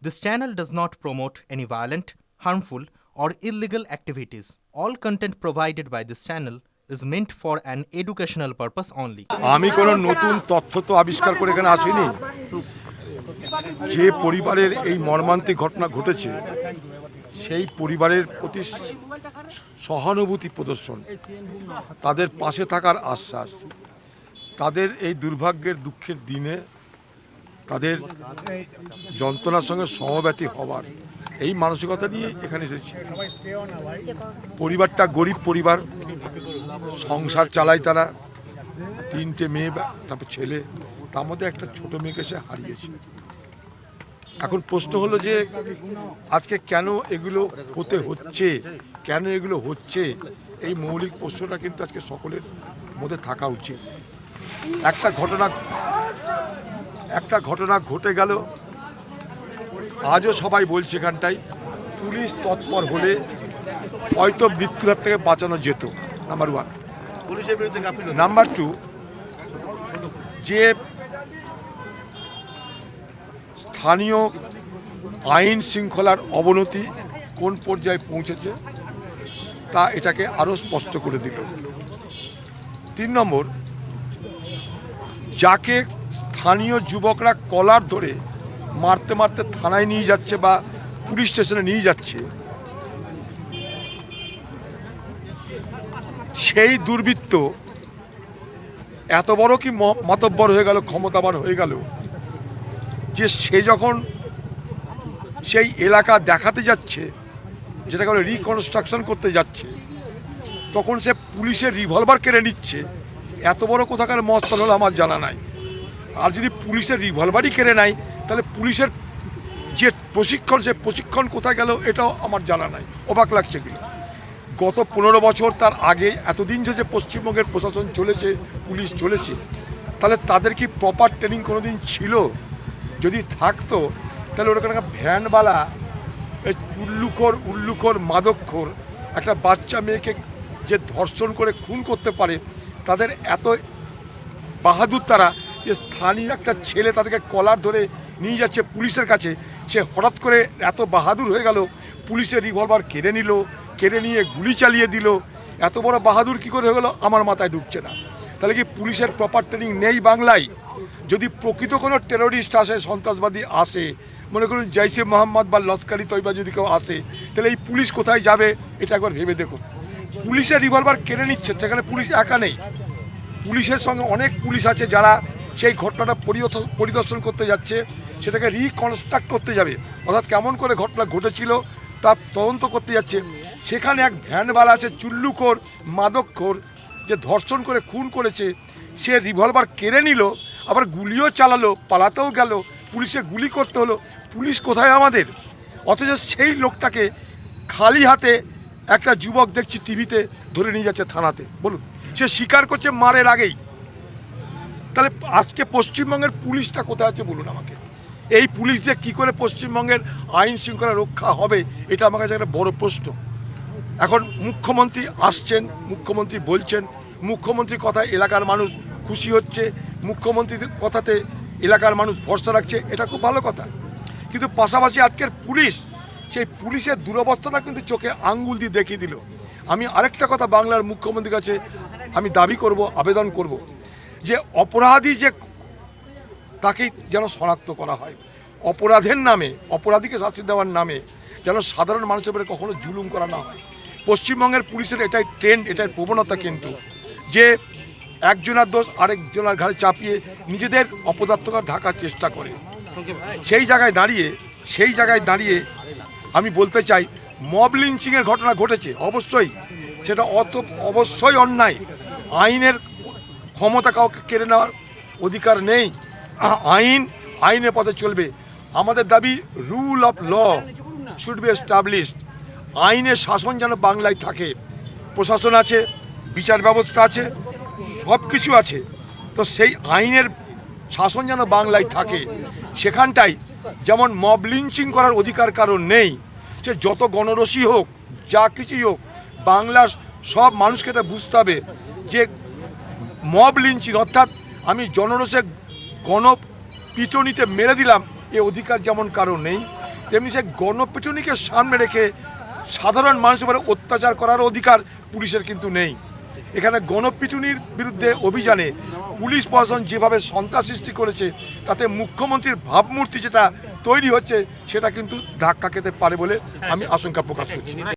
This channel does not promote any violent, harmful, or illegal activities. All content provided by this channel is meant for an educational purpose only. আমি কোনো নতুন তথ্য তো আবিষ্কার করে এখানে আসিনি। যে পরিবারের এই মর্মান্তিক ঘটনা ঘটেছে সেই পরিবারের প্রতি সহানুভূতি প্রদর্শন, তাদের পাশে থাকার আশ্বাস, তাদের এই দুর্ভাগ্যের দুঃখের দিনে তাদের যন্ত্রণার সঙ্গে সমব্যথী হবার এই মানসিকতা নিয়ে এখানে এসেছি। পরিবারটা গরিব পরিবার, সংসার চালায় তারা, 3টে মেয়ে তারপর ছেলে, তার মধ্যে একটা ছোট মেয়েকে সে হারিয়েছে। এখন প্রশ্ন হলো যে আজকে কেন এগুলো হতে হচ্ছে, কেন এগুলো হচ্ছে, এই মৌলিক প্রশ্নটা কিন্তু আজকে সকলের মধ্যে থাকা উচিত। একটা ঘটনা ঘটে গেল, আজও সবাই বলছে এখানটায় পুলিশ তৎপর হলে হয়তো মৃত্যুর হাত থেকে বাঁচানো যেত, নাম্বার 1। নাম্বার 2, যে স্থানীয় আইন শৃঙ্খলার অবনতি কোন পর্যায়ে পৌঁছেছে তা এটাকে আরও স্পষ্ট করে দিল। 3 নম্বর, যাকে স্থানীয় যুবকরা কলার ধরে মারতে মারতে থানায় নিয়ে যাচ্ছে বা পুলিশ স্টেশনে নিয়ে যাচ্ছে, সেই দুর্বৃত্ত এত বড় কি মাতব্বর হয়ে গেল, ক্ষমতাবান হয়ে গেল যে সে যখন সেই এলাকা দেখাতে যাচ্ছে, যেটাকে বলে রিকনস্ট্রাকশন করতে যাচ্ছে, তখন সে পুলিশের রিভলভার কেড়ে নিচ্ছে। এত বড় কোথাকার মস্তান হলো আমার জানা নাই। আর যদি পুলিশের রিভলভারই কেড়ে নেয় তাহলে পুলিশের যে প্রশিক্ষণ, সে প্রশিক্ষণ কোথায় গেল এটাও আমার জানা নাই। অবাক লাগছে এগুলো। গত 15 বছর তার আগে এতদিন যে পশ্চিমবঙ্গের প্রশাসন চলেছে, পুলিশ চলেছে, তাহলে তাদের কি প্রপার ট্রেনিং কোনোদিন ছিল? যদি থাকতো তাহলে ওরকম ভ্যানওয়ালা এই উল্লুখোর মাদকখোর একটা বাচ্চা মেয়েকে যে ধর্ষণ করে খুন করতে পারে, তাদের এত বাহাদুর তারা যে স্থানীয় একটা ছেলে তাদেরকে কলার ধরে নিয়ে যাচ্ছে পুলিশের কাছে, সে হঠাৎ করে এত বাহাদুর হয়ে গেল, পুলিশের রিভলভার কেড়ে নিয়ে গুলি চালিয়ে দিল। এত বড় বাহাদুর কী করে হয়ে গেলো আমার মাথায় ঢুকছে না। তাহলে কি পুলিশের প্রপার ট্রেনিং নেই বাংলায়? যদি প্রকৃত কোনো টেরোরিস্ট আসে, সন্ত্রাসবাদী আসে, মনে করুন জৈশে মোহাম্মদ বা লস্করি তৈবা যদি কেউ আসে, তাহলে এই পুলিশ কোথায় যাবে এটা একবার ভেবে দেখুন। পুলিশের রিভলভার কেড়ে নিচ্ছে, সেখানে পুলিশ একা নেই, পুলিশের সঙ্গে অনেক পুলিশ আছে যারা সেই ঘটনাটা পরিদর্শন করতে যাচ্ছে, সেটাকে রিকনস্ট্রাক্ট করতে যাবে, অর্থাৎ কেমন করে ঘটনা ঘটেছিল তার তদন্ত করতে যাচ্ছে। সেখানে এক ভ্যানওয়ালা আছে চুল্লুখোর মাদকখোর, যে ধর্ষণ করে খুন করেছে, সে রিভলভার কেড়ে নিল, আবার গুলিও চালালো, পালাতেও গেল, পুলিশে গুলি করতে হলো। পুলিশ কোথায় আমাদের? অথচ সেই লোকটাকে খালি হাতে একটা যুবক দেখছি টিভিতে ধরে নিয়ে যাচ্ছে থানাতে। বলুন, সে স্বীকার করছে মারের আগেই। তাহলে আজকে পশ্চিমবঙ্গের পুলিশটা কোথায় আছে বলুন আমাকে? এই পুলিশ যে কী করে পশ্চিমবঙ্গের আইন শৃঙ্খলা রক্ষা হবে, এটা আমার কাছে একটা বড় প্রশ্ন। এখন মুখ্যমন্ত্রী আসছেন, মুখ্যমন্ত্রী বলছেন, মুখ্যমন্ত্রীর কথায় এলাকার মানুষ খুশি হচ্ছে, মুখ্যমন্ত্রীর কথাতে এলাকার মানুষ ভরসা রাখছে, এটা খুব ভালো কথা। কিন্তু পাশাপাশি আজকের পুলিশ, সেই পুলিশের দুরবস্থাটা কিন্তু চোখে আঙ্গুল দিয়ে দেখিয়ে দিল। আমি আরেকটা কথা বাংলার মুখ্যমন্ত্রীর কাছে আমি দাবি করব, আবেদন করব, যে অপরাধী যে তাকে যেন শনাক্ত করা হয়। অপরাধের নামে, অপরাধীকে শাস্তি দেওয়ার নামে যেন সাধারণ মানুষের উপরে কখনো জুলুম করা না হয়। পশ্চিমবঙ্গের পুলিশের এটাই ট্রেন্ড, এটাই প্রবণতা কিন্তু, যে একজনের দোষ আরেকজনের ঘাড়ে চাপিয়ে নিজেদের অপদার্থতা ঢাকার চেষ্টা করে। সেই জায়গায় দাঁড়িয়ে আমি বলতে চাই, মব লিঞ্চিংয়ের ঘটনা ঘটেছে, অবশ্যই সেটা অবশ্যই অন্যায়। আইনের ক্ষমতা কাউকে কেড়ে নেওয়ার অধিকার নেই। আইনের পথে চলবে। আমাদের দাবি rule of law should be established. আইনের শাসন যেন বাংলায় থাকে। প্রশাসন আছে, বিচার ব্যবস্থা আছে, সব কিছু আছে, তো সেই আইনের শাসন যেন বাংলায় থাকে। সেখানটাই যেমন মব লিঞ্চিং করার অধিকার কারণ নেই, সে যত গণরসী হোক, যা কিছুই হোক, বাংলার সব মানুষকে এটা বুঝতে হবে যে মব লিঞ্চিং অর্থাৎ আমি জনরোষে গণপিটুনিতে মেরে দিলাম, এ অধিকার যেমন কারণ নেই, তেমনি সে গণপিটুনিকে সামনে রেখে সাধারণ মানুষের উপরে অত্যাচার করার অধিকার পুলিশের কিন্তু নেই। এখানে গণপিটুনির বিরুদ্ধে অভিযানে পুলিশ প্রশাসন যেভাবে সন্ত্রাস সৃষ্টি করেছে, তাতে মুখ্যমন্ত্রীর ভাবমূর্তি যেটা তৈরি হচ্ছে সেটা কিন্তু ধাক্কা খেতে পারে বলে আমি আশঙ্কা প্রকাশ করছি।